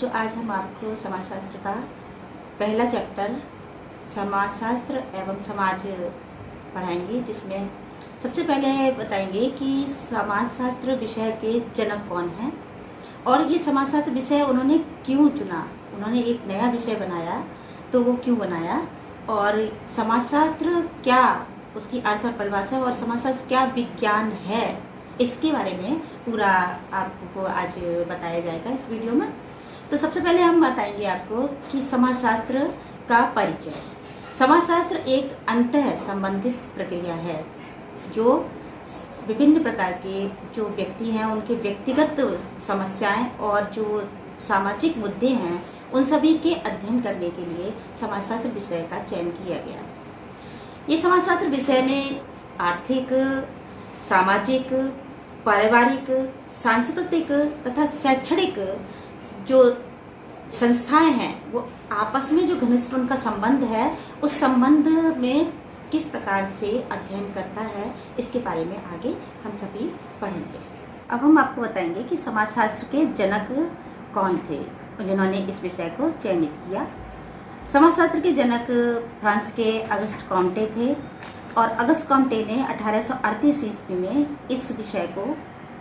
बच्चों, आज हम आपको समाजशास्त्र का पहला चैप्टर समाजशास्त्र एवं समाज पढ़ाएंगे, जिसमें सबसे पहले बताएंगे कि समाजशास्त्र विषय के जनक कौन हैं और ये समाजशास्त्र विषय उन्होंने क्यों चुना। उन्होंने एक नया विषय बनाया तो वो क्यों बनाया, और समाजशास्त्र क्या उसकी अर्थ और परिभाषा, और समाजशास्त्र क्या विज्ञान है, इसके बारे में पूरा आपको आज बताया जाएगा इस वीडियो में। तो सबसे पहले हम बताएंगे आपको कि समाजशास्त्र का परिचय। समाजशास्त्र एक अंतः संबंधित प्रक्रिया है जो विभिन्न प्रकार के जो व्यक्ति हैं उनके व्यक्तिगत समस्याएं और जो सामाजिक मुद्दे हैं उन सभी के अध्ययन करने के लिए समाजशास्त्र विषय का चयन किया गया। ये समाजशास्त्र विषय में आर्थिक, सामाजिक, पारिवारिक, सांस्कृतिक तथा शैक्षणिक जो संस्थाएं हैं वो आपस में जो घनिष्ठ उनका संबंध है उस संबंध में किस प्रकार से अध्ययन करता है, इसके बारे में आगे हम सभी पढ़ेंगे। अब हम आपको बताएंगे कि समाजशास्त्र के जनक कौन थे जिन्होंने इस विषय को चयनित किया। समाजशास्त्र के जनक फ्रांस के अगस्त कॉम्टे थे और अगस्त कॉम्टे ने 1838 ईस्वी में इस विषय को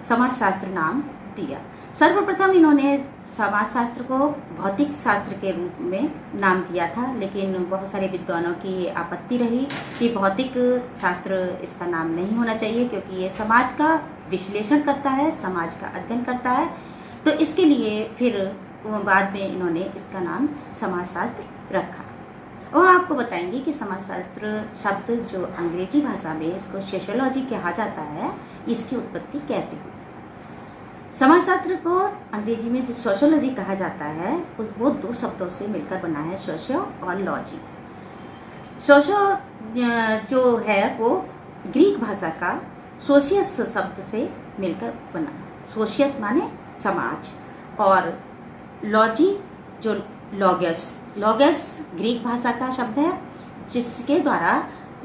समाजशास्त्र नाम दिया। सर्वप्रथम इन्होंने समाजशास्त्र को भौतिक शास्त्र के रूप में नाम दिया था, लेकिन बहुत सारे विद्वानों की आपत्ति रही कि भौतिक शास्त्र इसका नाम नहीं होना चाहिए क्योंकि ये समाज का विश्लेषण करता है, समाज का अध्ययन करता है। तो इसके लिए फिर बाद में इन्होंने इसका नाम समाजशास्त्र रखा। और आपको बताएंगे कि समाजशास्त्र शब्द जो अंग्रेजी भाषा में इसको सोशियोलॉजी कहा जाता है, इसकी उत्पत्ति कैसे हुई। समाजशास्त्र को अंग्रेजी में जो सोशियोलॉजी कहा जाता है वो दो शब्दों से मिलकर बना है, सोशियो और लॉजी। सोशियो जो है वो ग्रीक भाषा का सोशियस शब्द से मिलकर बना। सोशियस माने समाज, और लॉजी जो लॉगस ग्रीक भाषा का शब्द है जिसके द्वारा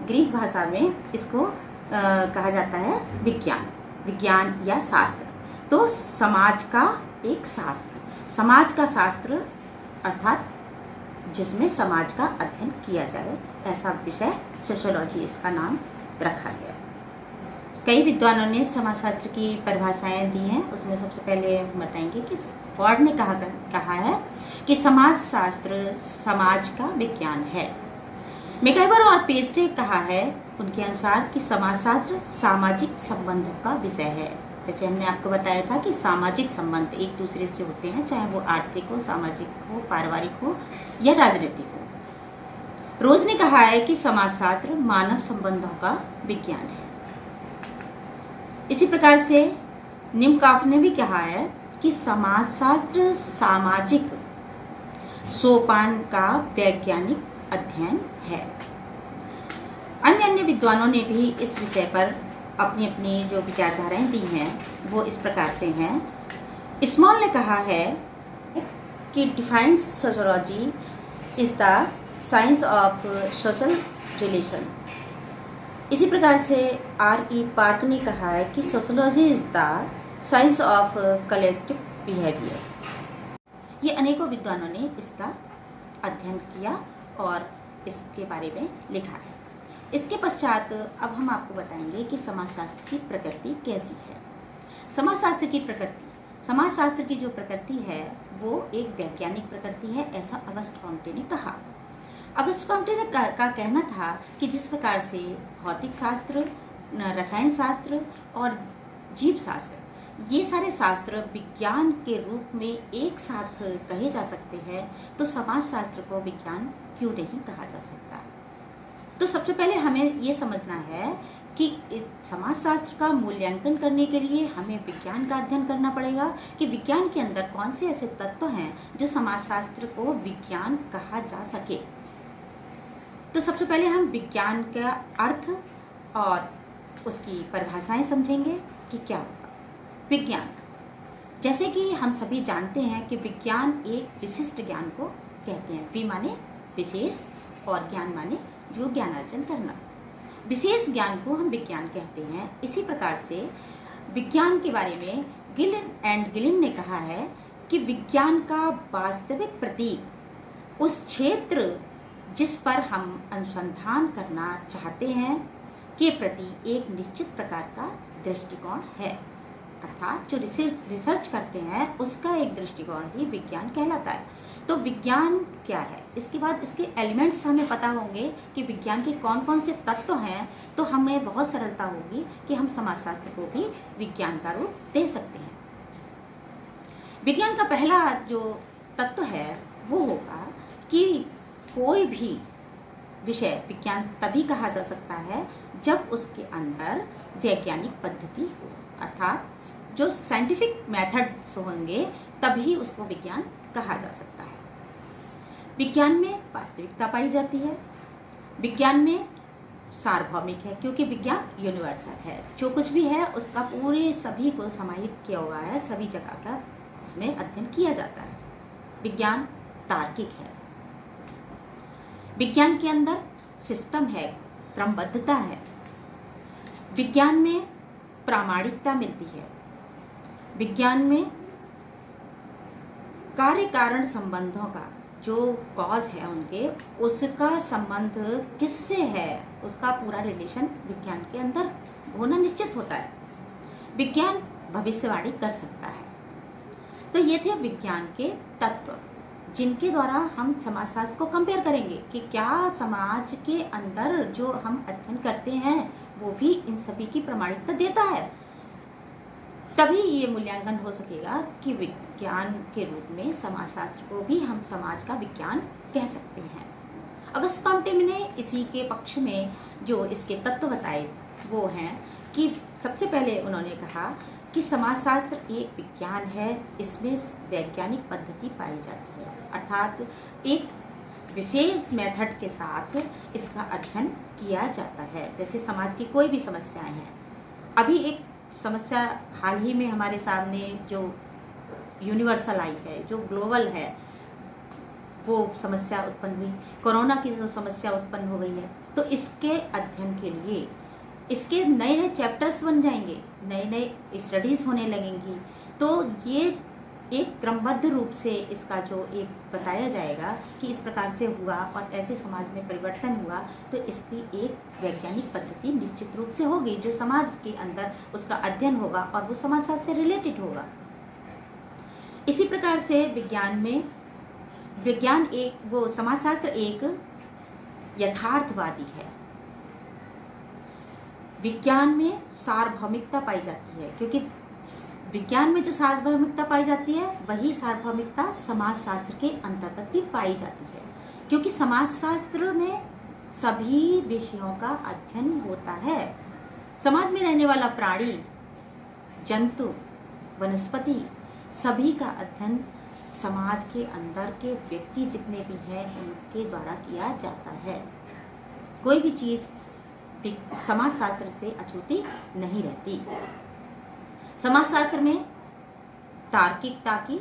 ग्रीक भाषा में इसको कहा जाता है विज्ञान या शास्त्र। तो समाज का एक शास्त्र, समाज का शास्त्र अर्थात जिसमें समाज का अध्ययन किया जाए, ऐसा विषय सोशियोलॉजी इसका नाम रखा गया। कई विद्वानों ने समाजशास्त्र की परिभाषाएं दी हैं, उसमें सबसे पहले हम बताएंगे कि फॉर्ड ने कहा है कि समाजशास्त्र समाज का विज्ञान है। मैकइवर और पेज ने कहा है उनके अनुसार कि समाजशास्त्र सामाजिक संबंधों का विषय है। जैसे हमने आपको बताया था कि सामाजिक संबंध एक दूसरे से होते हैं, चाहे वो आर्थिक हो, सामाजिक हो, पारिवारिक हो या राजनीतिक हो। रोज ने कहा है कि समाजशास्त्र मानव संबंधों का विज्ञान है। इसी प्रकार से निमकॉफ ने भी कहा है कि समाजशास्त्र सामाजिक सोपान का वैज्ञानिक अध्ययन है। अन्य विद्वानों ने भी इस विषय पर अपनी अपनी जो विचारधाराएं दी हैं वो इस प्रकार से हैं। स्मॉल ने कहा है कि defines sociology is the science of social relation. इसी प्रकार से R.E. पार्क ने कहा है कि sociology is the science of collective behaviour. ये अनेकों विद्वानों ने इसका अध्ययन किया और इसके बारे में लिखा है। इसके पश्चात अब हम आपको बताएंगे कि समाजशास्त्र की प्रकृति कैसी है। समाजशास्त्र की जो प्रकृति है वो एक वैज्ञानिक प्रकृति है, ऐसा अगस्त कॉम्टे ने कहा। अगस्त कॉम्टे ने का कहना था कि जिस प्रकार से भौतिक शास्त्र, रसायन शास्त्र और जीव शास्त्र, ये सारे शास्त्र विज्ञान के रूप में एक साथ कहे जा सकते हैं, तो समाजशास्त्र को विज्ञान क्यों नहीं कहा जा सकता। तो सबसे पहले हमें ये समझना है कि समाजशास्त्र का मूल्यांकन करने के लिए हमें विज्ञान का अध्ययन करना पड़ेगा कि विज्ञान के अंदर कौन से ऐसे तत्व हैं जो समाजशास्त्र को विज्ञान कहा जा सके। तो सबसे पहले हम विज्ञान का अर्थ और उसकी परिभाषाएं समझेंगे कि क्या होगा विज्ञान। जैसे कि हम सभी जानते हैं कि विज्ञान एक विशिष्ट ज्ञान को कहते हैं। वि माने विशेष और ज्ञान माने जो ज्ञानार्जन करना। विशेष ज्ञान को हम विज्ञान कहते हैं। इसी प्रकार से विज्ञान के बारे में गिलिन ने कहा है कि विज्ञान का वास्तविक प्रतीक उस क्षेत्र जिस पर हम अनुसंधान करना चाहते हैं के प्रति एक निश्चित प्रकार का दृष्टिकोण है, अर्थात जो रिसर्च करते हैं उसका एक दृष्टिकोण ही विज्ञान कहलाता है। तो विज्ञान क्या है, इसके बाद इसके एलिमेंट्स हमें पता होंगे कि विज्ञान के कौन कौन से तत्व हैं, तो हमें बहुत सरलता होगी कि हम समाजशास्त्र को भी विज्ञान का रूप दे सकते हैं। विज्ञान का पहला जो तत्व है वो होगा कि कोई भी विषय विज्ञान तभी कहा जा सकता है जब उसके अंदर वैज्ञानिक पद्धति हो, अर्थात जो साइंटिफिक मेथड्स होंगे तभी उसको विज्ञान कहा जा सकता है। विज्ञान में वास्तविकता पाई जाती है, विज्ञान में सार्वभौमिक है क्योंकि विज्ञान यूनिवर्सल है, जो कुछ भी है उसका पूरे सभी को समाहित किया हुआ है, सभी जगह का उसमें अध्ययन किया जाता है। विज्ञान तार्किक है, विज्ञान के अंदर सिस्टम है, क्रमबद्धता है, विज्ञान में प्रामाणिकता मिलती है, विज्ञान में कार्य कारण संबंधों का जो कॉज है उनके उसका संबंध किससे है उसका पूरा रिलेशन विज्ञान के अंदर होना निश्चित होता है। विज्ञान भविष्यवाणी कर सकता है। तो ये थे विज्ञान के तत्व जिनके द्वारा हम समाजशास्त्र को कंपेयर करेंगे कि क्या समाज के अंदर जो हम अध्ययन करते हैं वो भी इन सभी की प्रामाणिकता देता है, तभी ये मूल्यांकन हो सकेगा कि विज्ञान के रूप में समाजशास्त्र को भी हम समाज का विज्ञान कह सकते हैं। अगस्त कॉम्टे ने इसी के पक्ष में जो इसके तत्व बताए वो हैं कि सबसे पहले उन्होंने कहा कि समाजशास्त्र एक विज्ञान है, इसमें वैज्ञानिक पद्धति पाई जाती है, अर्थात एक विशेष मेथड के साथ इसका अध्ययन किया जाता है। जैसे समाज की कोई भी समस्याएं हैं, अभी एक समस्या हाल ही में हमारे सामने जो यूनिवर्सल आई है, जो ग्लोबल है, वो समस्या उत्पन्न हुई, कोरोना की जो समस्या उत्पन्न हो गई है, तो इसके अध्ययन के लिए इसके नए नए चैप्टर्स बन जाएंगे, नए नए स्टडीज होने लगेंगी। तो ये एक क्रमबद्ध रूप से इसका जो एक बताया जाएगा कि इस प्रकार से हुआ और ऐसे समाज में परिवर्तन हुआ, तो इसकी एक वैज्ञानिक पद्धति निश्चित रूप से होगी जो समाज के अंदर उसका अध्ययन होगा और वो समाजशास्त्र से रिलेटेड होगा। इसी प्रकार से विज्ञान में समाजशास्त्र एक यथार्थवादी है। विज्ञान में सार्वभौमिकता पाई जाती है क्योंकि विज्ञान में जो सार्वभौमिकता पाई जाती है वही सार्वभौमिकता समाजशास्त्र के अंतर्गत भी पाई जाती है, क्योंकि समाजशास्त्र में सभी विषयों का अध्ययन होता है। समाज में रहने वाला प्राणी, जंतु, वनस्पति सभी का अध्ययन समाज के अंदर के व्यक्ति जितने भी हैं उनके द्वारा किया जाता है। कोई भी चीज समाजशास्त्र से अछूती नहीं रहती। समाजशास्त्र में तार्किकता की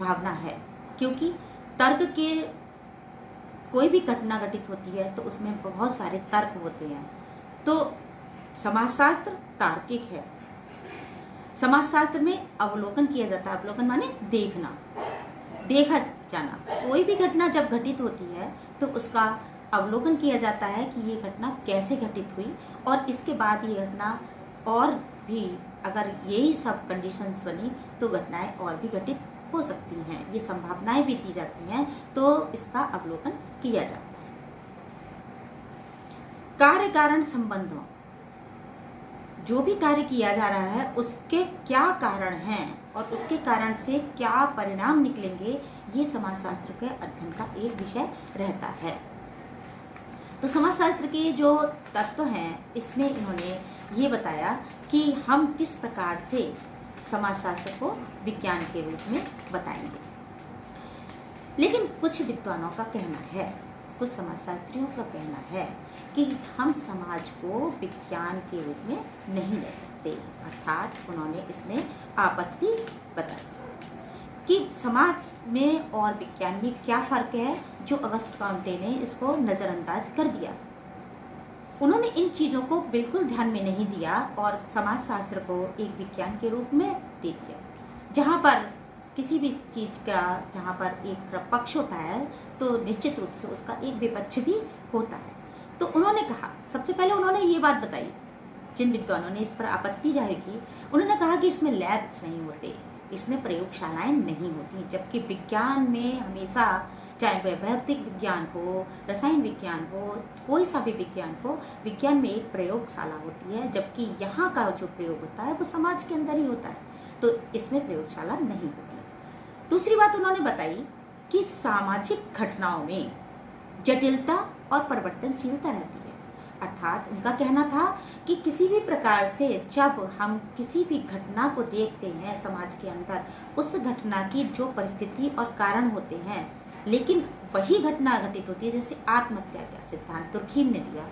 भावना है, क्योंकि तर्क के कोई भी घटना घटित होती है तो उसमें बहुत सारे तर्क होते हैं। तो समाजशास्त्र तार्किक है। समाजशास्त्र में अवलोकन किया जाता है। अवलोकन माने देखना, देखा जाना। कोई भी घटना जब घटित होती है तो उसका अवलोकन किया जाता है कि ये घटना कैसे घटित हुई और इसके बाद ये घटना और भी अगर यही सब कंडीशंस बनी तो घटनाएं और भी घटित हो सकती हैं, ये संभावनाएं भी दी जाती हैं, तो इसका अवलोकन किया जाता है। कार्य कारण संबंधों, जो भी कार्य किया जा रहा है उसके क्या कारण हैं और उसके कारण से क्या परिणाम निकलेंगे, ये समाजशास्त्र के अध्ययन का एक विषय रहता है। तो समाजशास्त्र के जो तत्व हैं इसमें इन्होंने ये बताया कि हम किस प्रकार से समाजशास्त्र को विज्ञान के रूप में बताएंगे। लेकिन कुछ विद्वानों का कहना है, कुछ समाजशास्त्रियों का कहना है कि हम समाज को विज्ञान के रूप में नहीं ले सकते, अर्थात उन्होंने इसमें आपत्ति बताई कि समाज में और विज्ञान में क्या फर्क है, जो अगस्त कॉम्टे ने इसको नज़रअंदाज कर दिया। उन्होंने इन चीज़ों को बिल्कुल ध्यान में नहीं दिया और समाजशास्त्र को एक विज्ञान के रूप में दे दिया। जहाँ पर किसी भी चीज़ का जहाँ पर एक तरफ पक्ष होता है तो निश्चित रूप से उसका एक विपक्ष भी होता है। तो उन्होंने कहा, सबसे पहले उन्होंने ये बात बताई, जिन विद्वानों ने इस पर आपत्ति जाहिर की, उन्होंने कहा कि इसमें लैब्स नहीं होते, इसमें प्रयोगशालाएं नहीं होती, जबकि विज्ञान में हमेशा, चाहे वह भौतिक विज्ञान हो, रसायन विज्ञान हो, कोई सा भी विज्ञान हो, विज्ञान में एक प्रयोगशाला होती है, जबकि यहाँ का जो प्रयोग होता है वो समाज के अंदर ही होता है, तो इसमें प्रयोगशाला नहीं होती। दूसरी बात उन्होंने बताई कि सामाजिक घटनाओं में जटिलता और परिवर्तनशीलता रहती है। अर्थात उनका कहना था कि किसी भी प्रकार से जब हम किसी भी घटना को देखते हैं समाज के अंदर, उस घटना की जो परिस्थिति और कारण होते हैं, लेकिन वही घटना घटित होती है, जैसे आत्महत्या का सिद्धांत तुर्खीम ने दिया,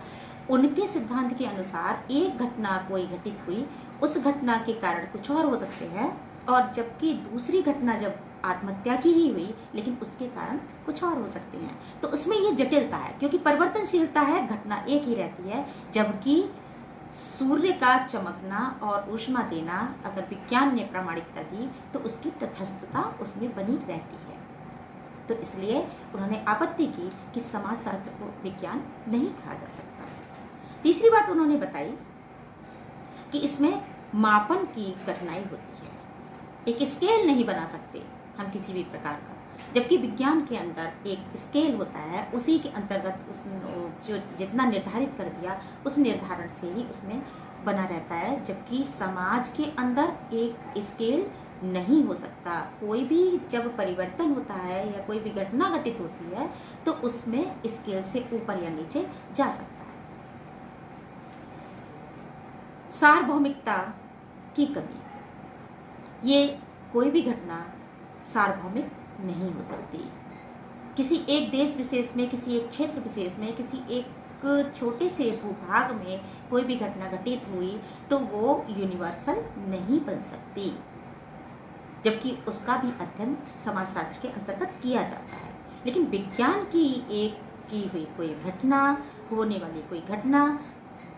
उनके सिद्धांत के अनुसार एक घटना कोई घटित हुई, उस घटना के कारण कुछ और हो सकते हैं, और जबकि दूसरी घटना जब आत्महत्या की ही हुई, लेकिन उसके कारण कुछ और हो सकते हैं। तो उसमें ये जटिलता है, क्योंकि परिवर्तनशीलता है, घटना एक ही रहती है, जबकि सूर्य का चमकना और ऊष्मा देना अगर विज्ञान ने प्रामाणिकता दी तो उसकी तटस्थता उसमें बनी रहती है। तो इसलिए उन्होंने आपत्ति की कि समाजशास्त्र को विज्ञान नहीं कहा जा सकता। तीसरी बात उन्होंने बताई कि इसमें मापन की कठिनाई होती है, एक स्केल नहीं बना सकते हम किसी भी प्रकार का, जबकि विज्ञान के अंदर एक स्केल होता है, उसी के अंतर्गत उस जो जितना निर्धारित कर दिया उस निर्धारण से ही उसमें बना रहता है, जबकि समाज के अंदर एक स्केल नहीं हो सकता। कोई भी जब परिवर्तन होता है या कोई भी घटना घटित होती है तो उसमें स्केल से ऊपर या नीचे जा सकता है। सार्वभौमिकता की कमी, ये कोई भी घटना सार्वभौमिक नहीं हो सकती। किसी एक देश विशेष में, किसी एक क्षेत्र विशेष में, किसी एक छोटे से भूभाग में कोई भी घटना घटित हुई तो वो यूनिवर्सल नहीं बन सकती, जबकि उसका भी अध्ययन समाजशास्त्र के अंतर्गत किया जाता है। लेकिन विज्ञान की एक की हुई कोई घटना, होने वाली कोई घटना,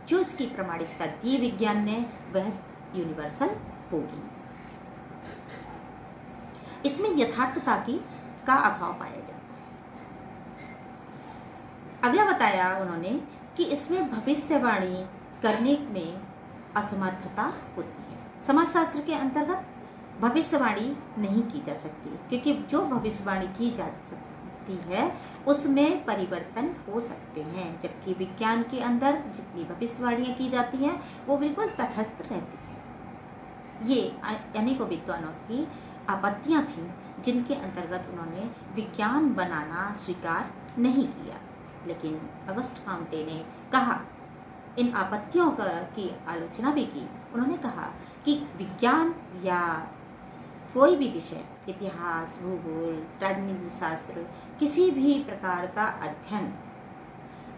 जो इसकी प्रामाणिकता दी विज्ञान ने, वह यूनिवर्सल होगी। इसमें यथार्थता का अभाव पाया जाता है। अगला बताया उन्होंने कि इसमें भविष्यवाणी करने में असमर्थता होती है। समाजशास्त्र के अंतर्गत भविष्यवाणी नहीं की जा सकती, क्योंकि जो भविष्यवाणी की जा सकती है उसमें परिवर्तन हो सकते हैं, जबकि विज्ञान के अंदर जितनी भविष्यवाणियां की जाती हैं वो बिल्कुल तटस्थ रहती है। ये अनेकों विद्वानों की आपत्तियां थीं, जिनके अंतर्गत उन्होंने विज्ञान बनाना स्वीकार नहीं किया। लेकिन अगस्ट काम्टे ने कहा, इन आपत्तियों की आलोचना भी की। उन्होंने कहा कि विज्ञान या कोई भी विषय, इतिहास, भूगोल, राजनीति शास्त्र, किसी भी प्रकार का अध्ययन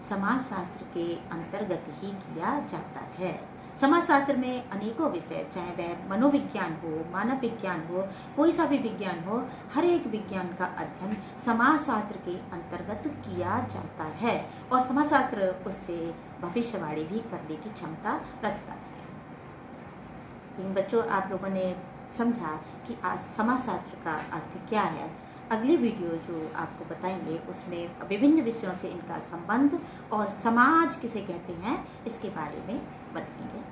समाजशास्त्र के अंतर्गत ही किया जाता है। समाजशास्त्र में अनेकों विषय, चाहे वह मनोविज्ञान हो, मानव विज्ञान हो, कोई सा भी विज्ञान हो, हर एक विज्ञान का अध्ययन समाजशास्त्र के अंतर्गत किया जाता है, और समाजशास्त्र उससे भविष्यवाणी भी करने की क्षमता रखता है। लेकिन बच्चों, आप लोगों ने समझा कि आज समाजशास्त्र का अर्थ क्या है। अगली वीडियो जो आपको बताएंगे उसमें विभिन्न विषयों से इनका संबंध और समाज किसे कहते हैं इसके बारे में बताएंगे।